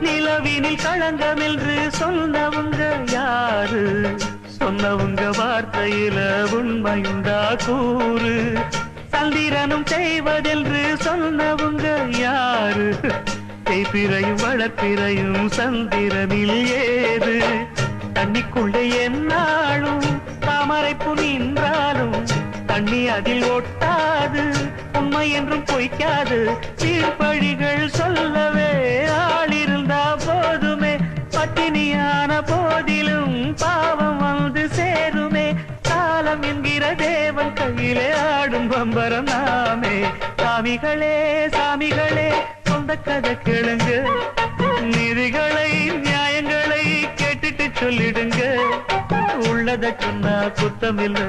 நிலவினில் களங்கம் என்று சொன்னவங்க யாரு? சொன்னவங்க வார்த்தையில உண்மையுண்டா கூறு? சந்திரனும் செய்வதென்று சொன்னவங்க யாரு? தேய்பிறையும் வளர்ப்பிறையும் சந்திரனில் ஏது? தண்ணிக்குள்ளே என்னாலும் தாமரைப்பு நின்றாலும் தண்ணி அதில் ஒட்டாது, உண்மை என்றும் பொய்க்காது. தீர்ப்பழிகள் சொல்லவே ஆளிருந்தா போதுமே, பட்டினியான போதிலும் பாவம் வந்து சேருமே. காலம் என்கிற தேவன் கையிலே ஆடும் பம்பரம் நாமே. சாமிகளே சாமிகளே சொந்த கதை கேளுங்க, நீதிகளை நியாயங்களை கேட்டுட்டு சொல்லிடுங்க. உள்ளத சொன்னா குத்தமில்ல,